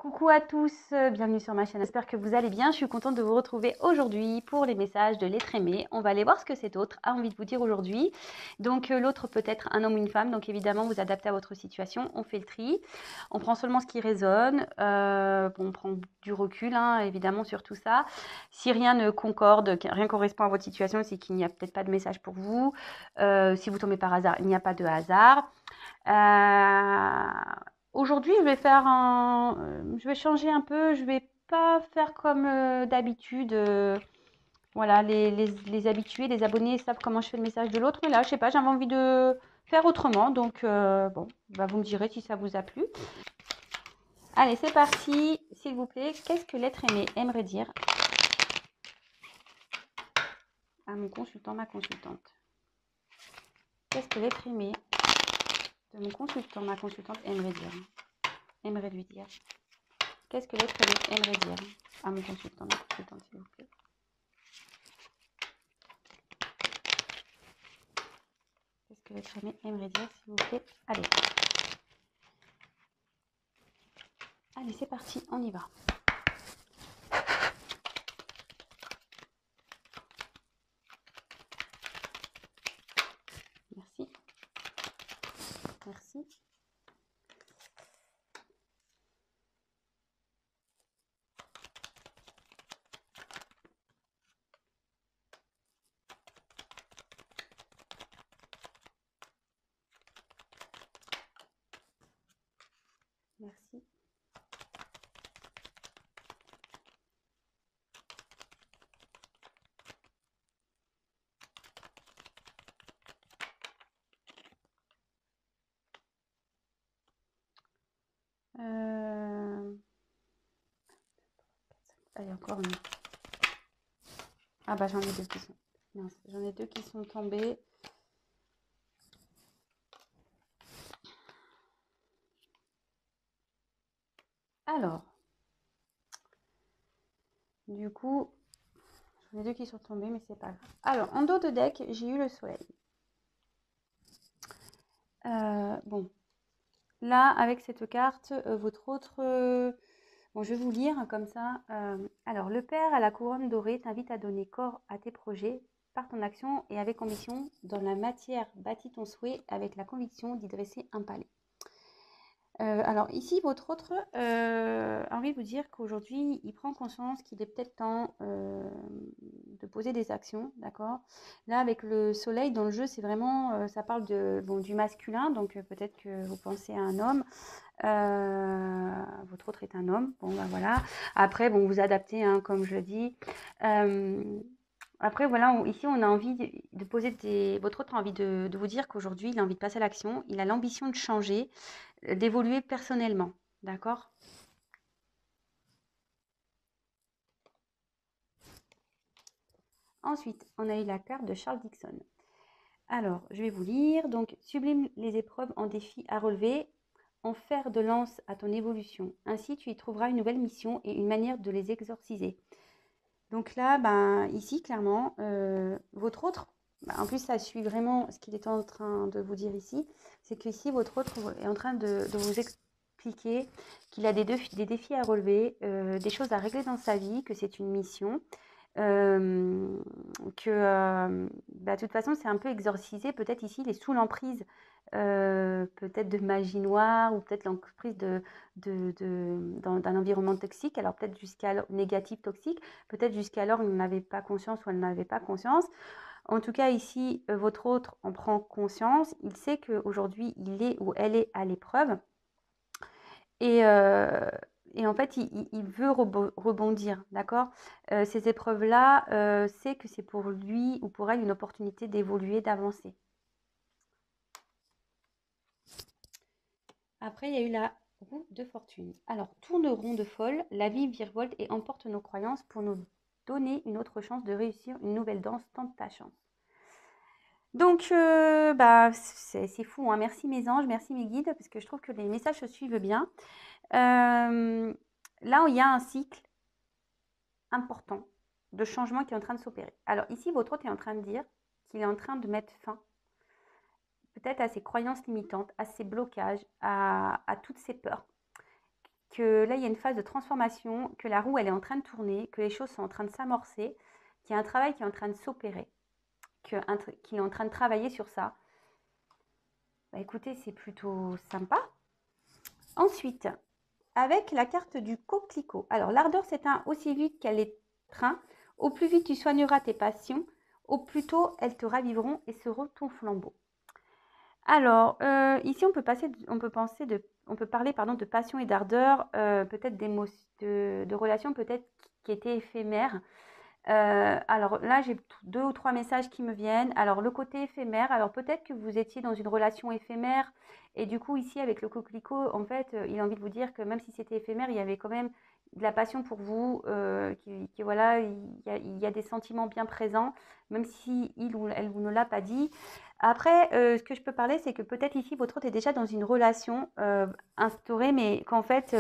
Coucou à tous, bienvenue sur ma chaîne. J'espère que vous allez bien. Je suis contente de vous retrouver aujourd'hui pour les messages de l'être aimé. On va aller voir ce que cet autre a envie de vous dire aujourd'hui. Donc l'autre peut être un homme ou une femme. Donc évidemment, vous adaptez à votre situation. On fait le tri. On prend seulement ce qui résonne. Bon, on prend du recul, hein, évidemment, sur tout ça. Si rien ne concorde, rien correspond à votre situation, c'est qu'il n'y a peut-être pas de message pour vous. Si vous tombez par hasard, il n'y a pas de hasard. Aujourd'hui, je vais changer un peu. Je vais pas faire comme d'habitude. Voilà, les habitués, les abonnés savent comment je fais le message de l'autre. Mais là, je sais pas, j'avais envie de faire autrement. Donc, bon, bah, vous me direz si ça vous a plu. Allez, c'est parti. S'il vous plaît, qu'est-ce que l'être aimé aimerait dire à mon consultant, ma consultante? Qu'est-ce que l'être aimé de mon consultant, ma consultante aimerait lui dire? Qu'est-ce que l'être aimé aimerait dire à mon consultant, ma consultante, s'il vous plaît? Qu'est-ce que l'être aimé aimerait dire, s'il vous plaît? Allez. Allez, c'est parti, on y va. Merci. Merci. Merci. Allez, encore une. Ah bah j'en ai deux qui sont. Mince, j'en ai deux qui sont tombés. Alors, du coup, j'en ai deux qui sont tombés, mais c'est pas grave. Alors, en dos de deck, j'ai eu le soleil. Bon, là, avec cette carte, votre autre... bon, je vais vous lire comme ça. Alors, le père à la couronne dorée t'invite à donner corps à tes projets par ton action et avec ambition. Dans la matière, bâtis ton souhait avec la conviction d'y dresser un palais. Alors ici, votre autre a envie de vous dire qu'aujourd'hui, il prend conscience qu'il est peut-être temps de poser des actions, d'accord? Là, avec le soleil dans le jeu, c'est vraiment, ça parle du masculin, donc peut-être que vous pensez à un homme. Votre autre est un homme, bon ben voilà. Après, bon, vous adaptez, hein, comme je le dis. Après, voilà, ici, on a envie de poser votre autre a envie de vous dire qu'aujourd'hui, il a envie de passer à l'action, il a l'ambition de changer, d'évoluer personnellement, d'accord? Ensuite, on a eu la carte de Charles Dixon. Alors, je vais vous lire. Donc, sublime les épreuves en défis à relever, en fer de lance à ton évolution. Ainsi, tu y trouveras une nouvelle mission et une manière de les exorciser. Donc là, ben, ici, clairement, votre autre, ben, en plus, ça suit vraiment ce qu'il est en train de vous dire ici, c'est qu'ici, votre autre est en train de vous expliquer qu'il a des défis à relever, des choses à régler dans sa vie, que c'est une mission, euh, que bah, de toute façon, c'est un peu exorcisé. Peut-être ici, il est sous l'emprise peut-être de magie noire ou peut-être l'emprise d'un environnement toxique. Alors peut-être jusqu'à négatif, toxique. Peut-être jusqu'alors, il n'en avait pas conscience ou elle n'avait pas conscience. En tout cas, ici, votre autre en prend conscience. Il sait qu'aujourd'hui, il est ou elle est à l'épreuve. Et, et en fait, il veut rebondir, d'accord? Ces épreuves-là, c'est que c'est pour lui ou pour elle une opportunité d'évoluer, d'avancer. Après, il y a eu la roue de fortune. Alors, tourne rond de folle, la vie virevolte et emporte nos croyances pour nous donner une autre chance de réussir une nouvelle danse. Tente ta chance. Donc, bah, c'est fou, hein. Merci mes anges, merci mes guides, parce que je trouve que les messages se suivent bien. Là, il y a un cycle important de changement qui est en train de s'opérer. Alors ici, votre hôte est en train de dire qu'il est en train de mettre fin peut-être à ses croyances limitantes, à ses blocages, à toutes ses peurs que là, il y a une phase de transformation, que la roue, elle est en train de tourner, que les choses sont en train de s'amorcer, qu'il y a un travail qui est en train de s'opérer, qu'il est en train de travailler sur ça. Bah, écoutez, c'est plutôt sympa. Ensuite, avec la carte du coquelicot. Alors, l'ardeur s'éteint aussi vite qu'elle étreint. Au plus vite tu soigneras tes passions, au plus tôt elles te raviveront et seront ton flambeau. Alors, ici, on peut parler de passion et d'ardeur, peut-être de relations peut-être qui étaient éphémères. Alors là, j'ai 2 ou 3 messages qui me viennent. Alors, le côté éphémère, alors peut-être que vous étiez dans une relation éphémère et du coup, ici, avec le coquelicot, en fait, il a envie de vous dire que même si c'était éphémère, il y avait quand même de la passion pour vous, voilà, il y a des sentiments bien présents, même si il ou elle vous ne l'a pas dit. Après, ce que je peux parler, c'est que peut-être ici, votre hôte est déjà dans une relation instaurée, mais qu'en fait,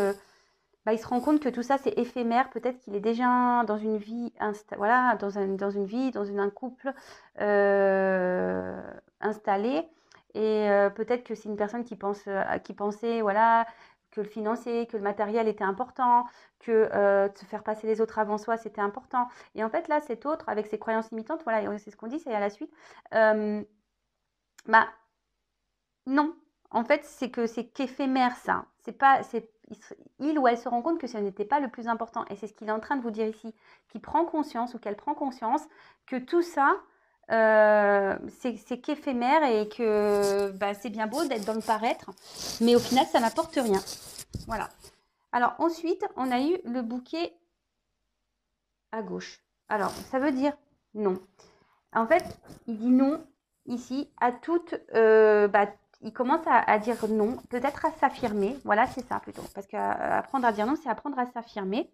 bah, il se rend compte que tout ça, c'est éphémère. Peut-être qu'il est déjà dans une vie, voilà, dans un couple installé. Et peut-être que c'est une personne qui pensait, voilà, que le financier, que le matériel était important, que se faire passer les autres avant soi, c'était important. Et en fait, là, cet autre, avec ses croyances limitantes, voilà, c'est ce qu'on dit, c'est à la suite. Bah, non, en fait, c'est qu'éphémère ça. C'est pas, c'est, il ou elle se rend compte que ce n'était pas le plus important. Et c'est ce qu'il est en train de vous dire ici, qu'il prend conscience ou qu'elle prend conscience que tout ça, c'est qu'éphémère et que bah, c'est bien beau d'être dans le paraître, mais au final, ça n'apporte rien. Voilà. Alors ensuite, on a eu le bouquet à gauche. Alors, ça veut dire non. En fait, il dit non ici à toute. Il commence à dire non, peut-être à s'affirmer. Voilà, c'est ça plutôt. Parce qu'apprendre à dire non, c'est apprendre à s'affirmer.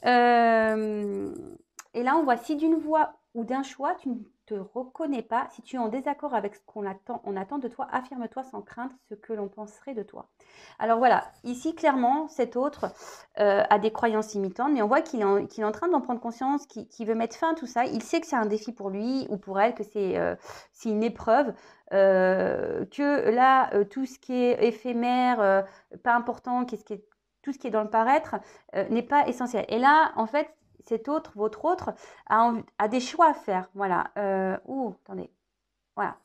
Et là, on voit si d'une voix ou d'un choix, tu ne te reconnais pas, si tu es en désaccord avec ce qu'on attend de toi, affirme-toi sans crainte ce que l'on penserait de toi. Alors voilà, ici, clairement, cet autre a des croyances limitantes, mais on voit qu'il est en train d'en prendre conscience, qu'il veut mettre fin à tout ça. Il sait que c'est un défi pour lui ou pour elle, que c'est une épreuve, que là, tout ce qui est éphémère, pas important, tout ce qui est dans le paraître n'est pas essentiel. Et là, en fait, votre autre, a des choix à faire. Voilà. Attendez. Voilà.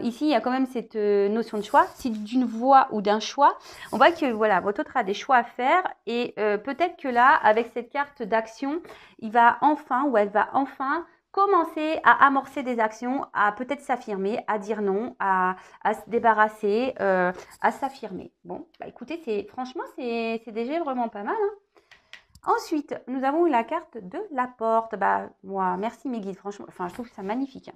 Ici, il y a quand même cette notion de choix. Si d'une voix ou d'un choix, on voit que voilà, votre autre a des choix à faire et peut-être que là, avec cette carte d'action, il va enfin ou elle va enfin commencer à amorcer des actions, à peut-être s'affirmer, à dire non, à se débarrasser, à s'affirmer. Bon, bah écoutez, franchement, c'est déjà vraiment pas mal. Hein. Ensuite, nous avons la carte de la porte. Bah, moi, merci mes guides, franchement, enfin, je trouve ça magnifique.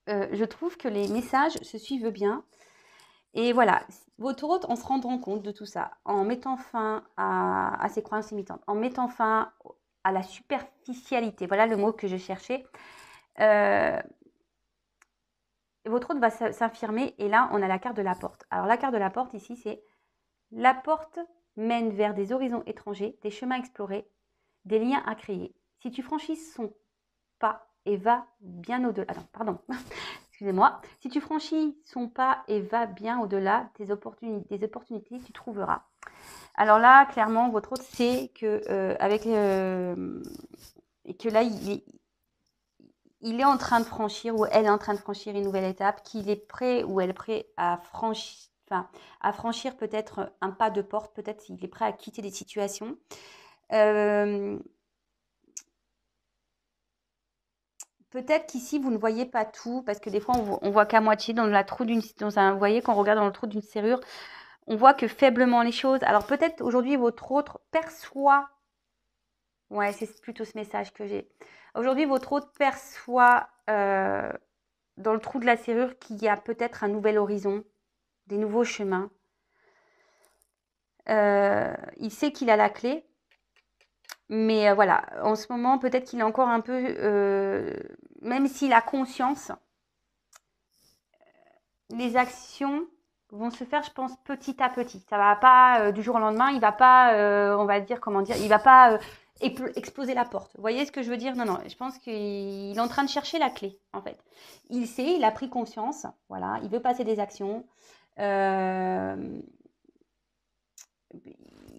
Je trouve que les messages se suivent bien. Et voilà, votre hôte, en se rendant compte de tout ça, en mettant fin à ses croyances limitantes, en mettant fin à la superficialité, voilà le mot que je cherchais, votre hôte va s'affirmer et là, on a la carte de la porte. Alors, la carte de la porte ici, c'est la porte mène vers des horizons étrangers, des chemins explorés, des liens à créer. Si tu franchis son pas et va bien au-delà. Non, pardon. Excusez-moi. Si tu franchis son pas et va bien au-delà des opportunités, tu trouveras. Alors là, clairement, votre hôte sait que que là, il est en train de franchir ou elle est en train de franchir une nouvelle étape, qu'il est prêt ou elle est prêt à franchir peut-être un pas de porte, peut-être s'il est prêt à quitter des situations. Peut-être qu'ici, vous ne voyez pas tout, parce que des fois, on voit qu'à moitié vous voyez, quand on regarde dans le trou d'une serrure, on voit que faiblement les choses. Alors peut-être aujourd'hui, votre autre perçoit, ouais, c'est plutôt ce message que j'ai. Aujourd'hui, votre autre perçoit dans le trou de la serrure qu'il y a peut-être un nouvel horizon, des nouveaux chemins. Il sait qu'il a la clé. Mais voilà, en ce moment, peut-être qu'il est encore un peu, même s'il a conscience, les actions vont se faire, je pense, petit à petit. Ça va pas du jour au lendemain, il va pas, on va dire, comment dire, il va pas exploser la porte. Vous voyez ce que je veux dire? Non, non, je pense qu'il est en train de chercher la clé, en fait. Il sait, il a pris conscience, voilà, il veut passer des actions.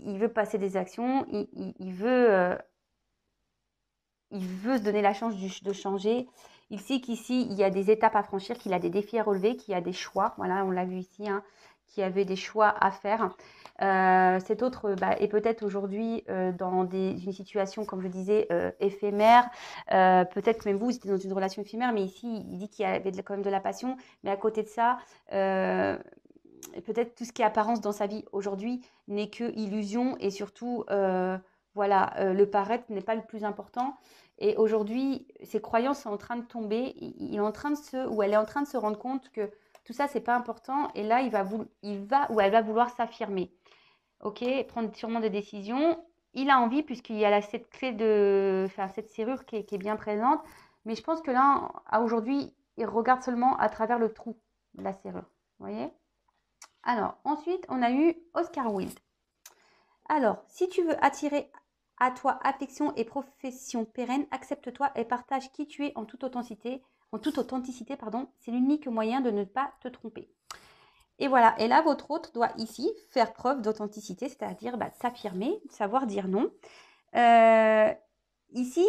il veut passer des actions, il veut se donner la chance de changer. Il sait qu'ici, il y a des étapes à franchir, qu'il a des défis à relever, qu'il y a des choix. Voilà, on l'a vu ici, hein, qu'il y avait des choix à faire. Cet autre est peut-être aujourd'hui dans une situation, comme je disais, éphémère. Peut-être que même vous étiez dans une relation éphémère, mais ici, il dit qu'il y avait quand même de la passion. Mais à côté de ça, peut-être tout ce qui est apparence dans sa vie aujourd'hui n'est que illusion et surtout, le paraître n'est pas le plus important. Et aujourd'hui, ses croyances sont en train de tomber. Il est en train elle est en train de se rendre compte que tout ça, c'est pas important. Et là, elle va vouloir s'affirmer. Ok, prendre sûrement des décisions. Il a envie, puisqu'il y a cette cette serrure qui est bien présente. Mais je pense que là, aujourd'hui, il regarde seulement à travers le trou de la serrure. Vous voyez? Alors, ensuite, on a eu Oscar Wilde. Alors, si tu veux attirer à toi affection et profession pérenne, accepte-toi et partage qui tu es en toute authenticité. C'est l'unique moyen de ne pas te tromper. Et voilà, et là, votre hôte doit ici faire preuve d'authenticité, c'est-à-dire s'affirmer, savoir dire non. Ici,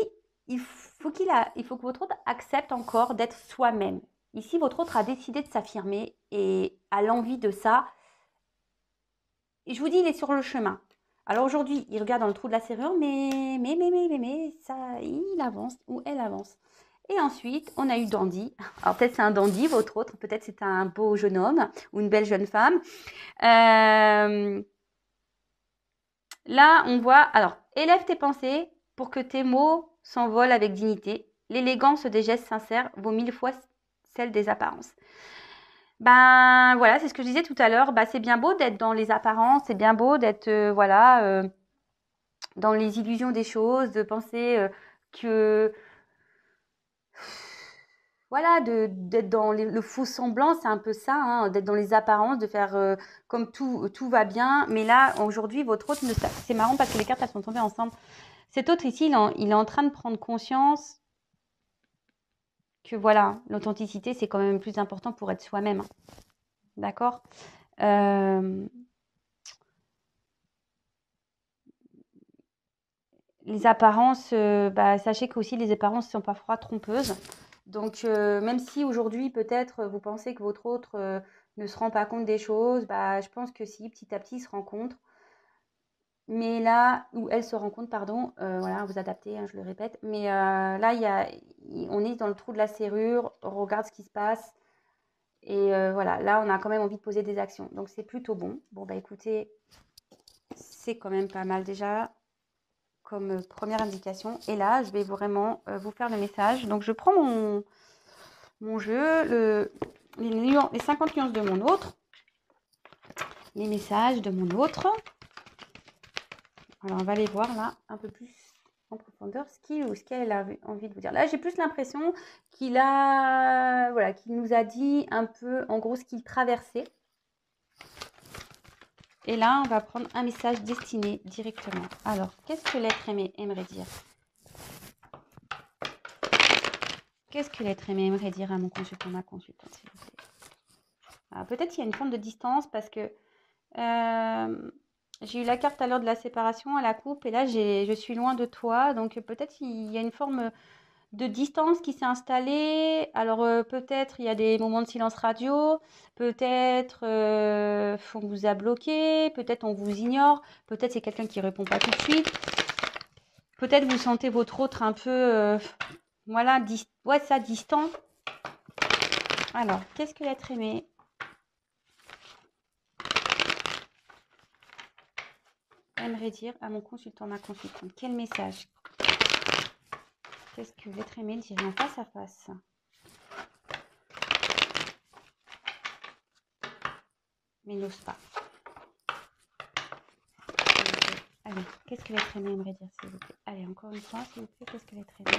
il faut que votre hôte accepte encore d'être soi-même. Ici, votre hôte a décidé de s'affirmer et a l'envie de ça. Et je vous dis, il est sur le chemin. Alors aujourd'hui, il regarde dans le trou de la serrure, mais ça, il avance ou elle avance. Et ensuite, on a eu Dandy. Alors peut-être c'est un dandy, votre autre, peut-être c'est un beau jeune homme ou une belle jeune femme. Là, on voit, alors, élève tes pensées pour que tes mots s'envolent avec dignité. L'élégance des gestes sincères vaut 1000 fois celle des apparences. Ben voilà, c'est ce que je disais tout à l'heure. C'est bien beau d'être dans les apparences, c'est bien beau d'être dans les illusions des choses, de penser que voilà, d'être dans le faux semblant, c'est un peu ça, hein, d'être dans les apparences, de faire comme tout va bien. Mais là, aujourd'hui, votre hôte, c'est marrant parce que les cartes, elles sont tombées ensemble. Cet autre ici, il est en train de prendre conscience que voilà, l'authenticité, c'est quand même plus important pour être soi-même. D'accord Les apparences, sachez qu'aussi les apparences sont parfois trompeuses. Donc, même si aujourd'hui, peut-être, vous pensez que votre autre ne se rend pas compte des choses, je pense que si, petit à petit, ils se rencontrent. Mais là, où elle se rencontre, pardon, voilà, vous adaptez, hein, je le répète. Mais là, on est dans le trou de la serrure, on regarde ce qui se passe. Et voilà, là, on a quand même envie de poser des actions. Donc, c'est plutôt bon. Bon, écoutez, c'est quand même pas mal déjà comme première indication. Et là, je vais vraiment vous faire le message. Donc, je prends mon jeu, les 50 nuances de mon autre, les messages de mon autre. Alors, on va aller voir là un peu plus en profondeur ce qu'elle a envie de vous dire. Là, j'ai plus l'impression qu'il nous a dit un peu, en gros, ce qu'il traversait. Et là, on va prendre un message destiné directement. Alors, qu'est-ce que l'être aimé aimerait dire? Qu'est-ce que l'être aimé aimerait dire à mon consultant, ma consultante, s'il vous plaît? Peut-être qu'il y a une forme de distance parce que j'ai eu la carte à l'heure de la séparation, à la coupe, et là, je suis loin de toi. Donc, peut-être il y a une forme de distance qui s'est installée. Alors, peut-être il y a des moments de silence radio. Peut-être on vous a bloqué. Peut-être on vous ignore. Peut-être c'est quelqu'un qui ne répond pas tout de suite. Peut-être vous sentez votre autre un peu, distant. Alors, qu'est-ce que l'être aimé aimerait dire à mon consultant, ma consultante? Quel message? Qu'est-ce que l'être aimé dirait en face à face? Mais n'ose pas. Allez, qu'est-ce que l'être aimé aimerait dire, s'il vous plaît? Allez, encore une fois, s'il vous plaît, qu'est-ce que l'être aimé?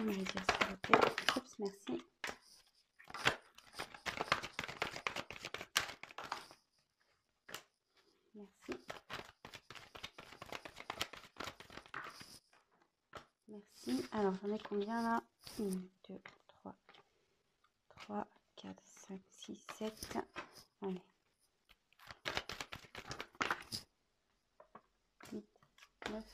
Marie-Dire, s'il vous plaît. Oups, merci. Merci. Merci. Alors, j'en ai combien là? 1, 2, 3, 3, 4, 5, 6, 7. Allez. 8, 9.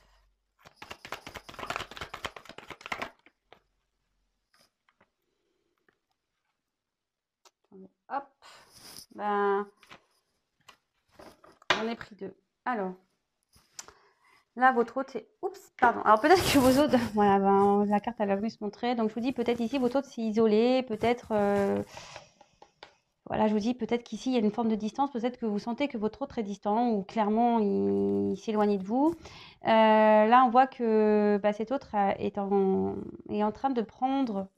Attendez, hop. Ben, j'en ai pris 2. Alors, là, votre hôte, c'est... Oups, pardon. Alors, peut-être que vos hôtes... Voilà, ben, la carte, elle a venu se montrer. Donc, je vous dis, peut-être ici, votre hôte s'est isolé. Peut-être... Voilà, je vous dis, peut-être qu'ici, il y a une forme de distance. Peut-être que vous sentez que votre hôte est distant ou clairement, il s'éloigne de vous. Là, on voit que bah, cet autre est en train de prendre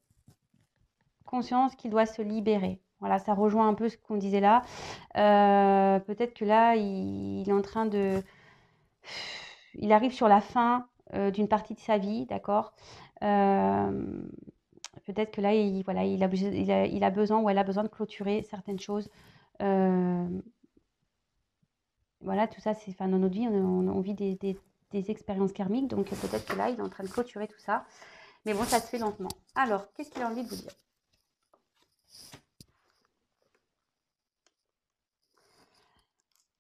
conscience qu'il doit se libérer. Voilà, ça rejoint un peu ce qu'on disait là. Peut-être que là, il est en train de... Il arrive sur la fin d'une partie de sa vie, d'accord. Peut-être que là, voilà, il a besoin ou elle a besoin de clôturer certaines choses. Voilà, tout ça, c'est, enfin, dans notre vie, on vit des expériences karmiques, donc peut-être que là, il est en train de clôturer tout ça. Mais bon, ça se fait lentement. Alors, qu'est-ce qu'il a envie de vous dire?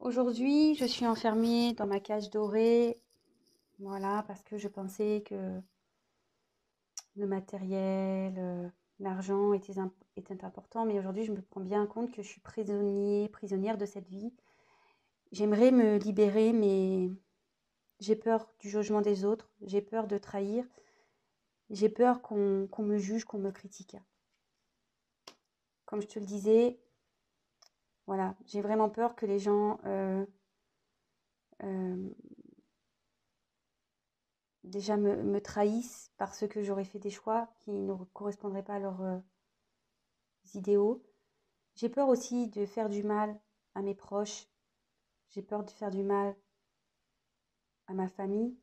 Aujourd'hui, je suis enfermée dans ma cage dorée, voilà, parce que je pensais que le matériel, l'argent était important, mais aujourd'hui, je me prends bien compte que je suis prisonnière de cette vie. J'aimerais me libérer, mais j'ai peur du jugement des autres, j'ai peur de trahir, j'ai peur qu'on me juge, qu'on me critique. Comme je te le disais, voilà, j'ai vraiment peur que les gens déjà me trahissent parce que j'aurais fait des choix qui ne correspondraient pas à leurs idéaux. J'ai peur aussi de faire du mal à mes proches. J'ai peur de faire du mal à ma famille.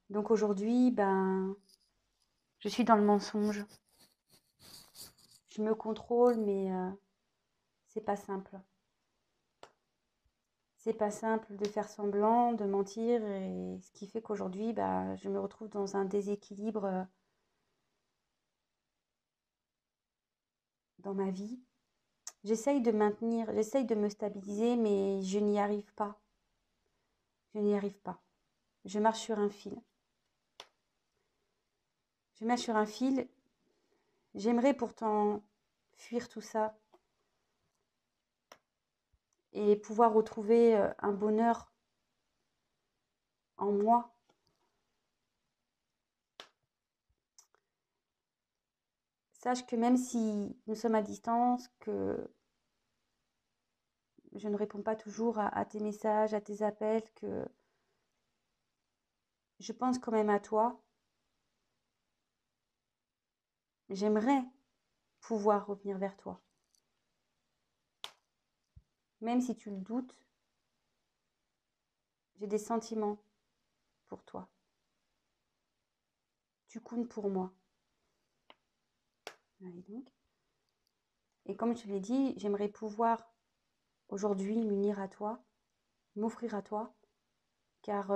Donc aujourd'hui, ben, je suis dans le mensonge. Je me contrôle, mais c'est pas simple. C'est pas simple de faire semblant, de mentir, et ce qui fait qu'aujourd'hui, bah, je me retrouve dans un déséquilibre dans ma vie. J'essaye de maintenir, j'essaye de me stabiliser, mais je n'y arrive pas. Je n'y arrive pas. Je marche sur un fil. Je marche sur un fil. J'aimerais pourtant fuir tout ça et pouvoir retrouver un bonheur en moi. Sache que même si nous sommes à distance, que je ne réponds pas toujours à tes messages, à tes appels, que je pense quand même à toi. J'aimerais pouvoir revenir vers toi. Même si tu le doutes, j'ai des sentiments pour toi. Tu comptes pour moi. Et comme je te l'ai dit, j'aimerais pouvoir aujourd'hui m'unir à toi, m'offrir à toi, car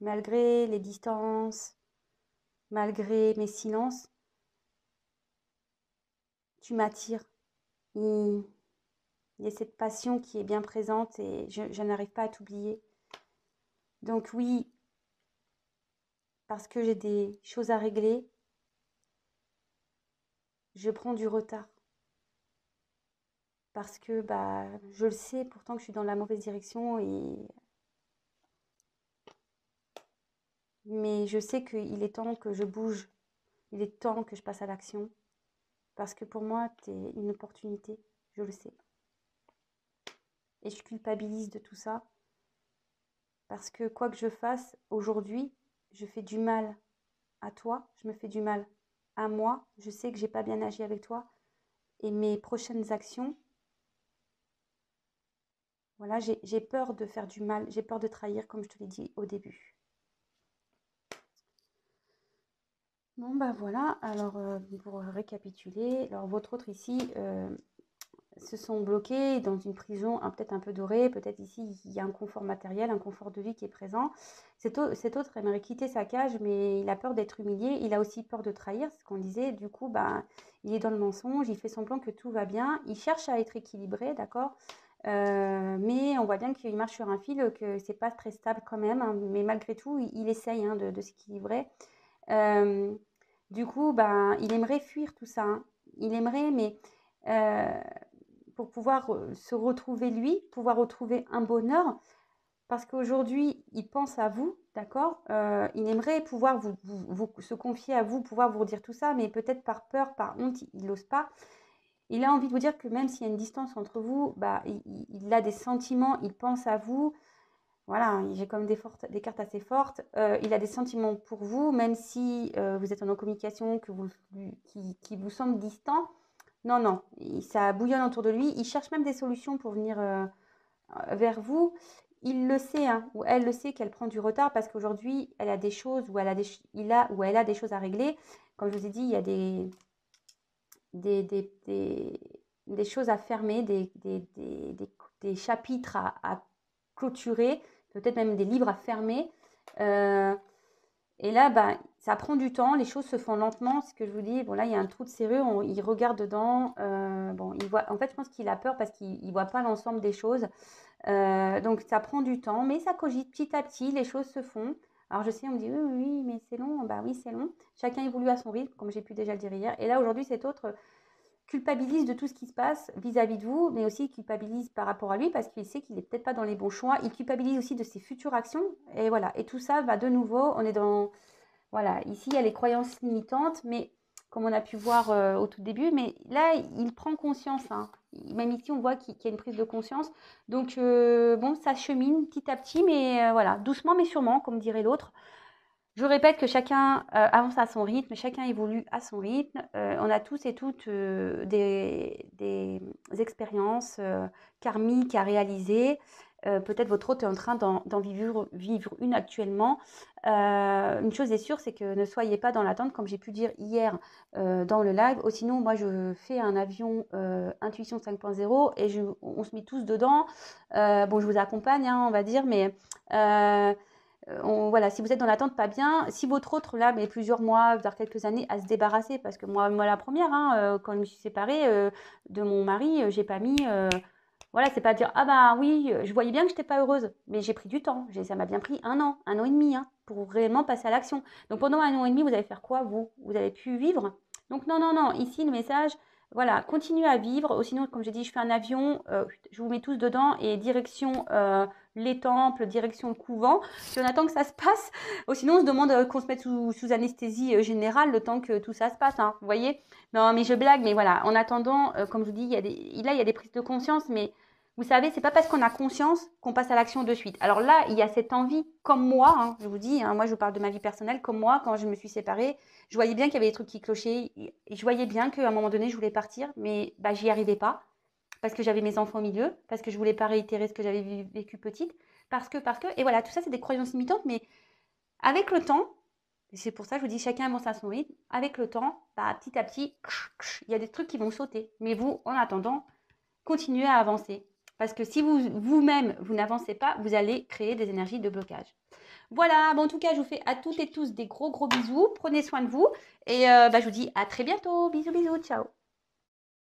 malgré les distances, malgré mes silences, tu m'attires. Il y a cette passion qui est bien présente et je n'arrive pas à t'oublier. Donc oui, parce que j'ai des choses à régler, je prends du retard. Parce que bah, je le sais pourtant que je suis dans la mauvaise direction, mais je sais qu'il est temps que je bouge, il est temps que je passe à l'action. Parce que pour moi, tu es une opportunité, je le sais. Et je culpabilise de tout ça. Parce que quoi que je fasse, aujourd'hui, je fais du mal à toi, je me fais du mal à moi. Je sais que j'ai pas bien agi avec toi. Et mes prochaines actions, voilà, j'ai peur de faire du mal, j'ai peur de trahir, comme je te l'ai dit au début. Bon, bah voilà, alors pour récapituler, alors votre autre ici se sont bloqués dans une prison peut-être un peu dorée, peut-être ici il y a un confort matériel, un confort de vie qui est présent. Cet autre aimerait quitter sa cage, mais il a peur d'être humilié, il a aussi peur de trahir, ce qu'on disait, du coup, bah, il est dans le mensonge, il fait semblant que tout va bien, il cherche à être équilibré, d'accord? Mais on voit bien qu'il marche sur un fil, que c'est pas très stable quand même, hein, mais malgré tout, il essaye hein, de s'équilibrer. Euh, du coup, ben, il aimerait fuir tout ça, hein. Il aimerait, mais euh, pour pouvoir se retrouver lui, pouvoir retrouver un bonheur, parce qu'aujourd'hui, il pense à vous, d'accord? Il aimerait pouvoir se confier à vous, pouvoir vous dire tout ça, mais peut-être par peur, par honte, il n'ose pas. Il a envie de vous dire que même s'il y a une distance entre vous, bah, il a des sentiments, il pense à vous. Voilà, j'ai comme des cartes assez fortes. Il a des sentiments pour vous, même si vous êtes en communication, qui vous semble distant. Non, non, ça bouillonne autour de lui. Il cherche même des solutions pour venir vers vous. Il le sait, hein, ou elle le sait qu'elle prend du retard parce qu'aujourd'hui, elle a des choses ou elle a des choses à régler. Comme je vous ai dit, il y a des, des, des, des choses à fermer, des chapitres à clôturer, peut-être même des livres à fermer. Euh, et là, bah, ça prend du temps, les choses se font lentement. Ce que je vous dis, bon là, il y a un trou de serrure, il regarde dedans. Bon, il voit, en fait, je pense qu'il a peur parce qu'il ne voit pas l'ensemble des choses. Donc, ça prend du temps, mais ça cogite petit à petit, les choses se font. Alors, je sais, on me dit, oui, oui, oui, mais c'est long. Bah oui, c'est long. Chacun évolue à son rythme, comme j'ai pu déjà le dire hier. Et là, aujourd'hui, cet autre culpabilise de tout ce qui se passe vis-à-vis de vous, mais aussi culpabilise par rapport à lui parce qu'il sait qu'il n'est peut-être pas dans les bons choix. Il culpabilise aussi de ses futures actions. Et voilà. Et tout ça, bah, de nouveau, on est dans... Voilà, ici, il y a les croyances limitantes, mais comme on a pu voir au tout début, mais là, il prend conscience. Hein. Même ici, on voit qu'il y a une prise de conscience. Donc, bon, ça chemine petit à petit, mais voilà, doucement mais sûrement, comme dirait l'autre. Je répète que chacun avance à son rythme, chacun évolue à son rythme. On a tous et toutes des expériences karmiques à réaliser. Peut-être votre hôte est en train d'en vivre une actuellement. Une chose est sûre, c'est que ne soyez pas dans l'attente, comme j'ai pu dire hier dans le live. Ou sinon, moi, je fais un avion Intuition 5.0 et on se met tous dedans. Bon, je vous accompagne, hein, on va dire, mais... voilà, si vous êtes dans l'attente, pas bien. Si votre autre, là, met plusieurs mois, voire quelques années à se débarrasser, parce que moi la première, hein, quand je me suis séparée de mon mari, j'ai pas mis. Voilà, c'est pas dire, ah bah oui, je voyais bien que je n'étais pas heureuse, mais j'ai pris du temps. Ça m'a bien pris un an et demi, hein, pour réellement passer à l'action. Donc pendant un an et demi, vous allez faire quoi, vous? Vous avez pu vivre? Donc non, non, non, ici, le message, voilà, continuez à vivre. Sinon, comme j'ai dit, je fais un avion, je vous mets tous dedans et direction les temples, direction le couvent. Puis on attend que ça se passe. Ou sinon, on se demande qu'on se mette sous anesthésie générale le temps que tout ça se passe. Hein, vous voyez? Non, mais je blague. Mais voilà, en attendant, comme je vous dis, il y a des prises de conscience. Mais vous savez, c'est pas parce qu'on a conscience qu'on passe à l'action de suite. Alors là, il y a cette envie, comme moi, hein, je vous dis, hein, moi je vous parle de ma vie personnelle, comme moi, quand je me suis séparée, je voyais bien qu'il y avait des trucs qui clochaient. Et je voyais bien qu'à un moment donné, je voulais partir, mais bah, j'y arrivais pas parce que j'avais mes enfants au milieu, parce que je voulais pas réitérer ce que j'avais vécu petite, et voilà, tout ça c'est des croyances limitantes, mais avec le temps, c'est pour ça que je vous dis chacun avance à son rythme, avec le temps, bah, petit à petit, il y a des trucs qui vont sauter, mais vous, en attendant, continuez à avancer, parce que si vous-même, vous n'avancez pas, vous allez créer des énergies de blocage. Voilà, bon, en tout cas, je vous fais à toutes et tous des gros bisous, prenez soin de vous, et bah, je vous dis à très bientôt, bisous, bisous, ciao.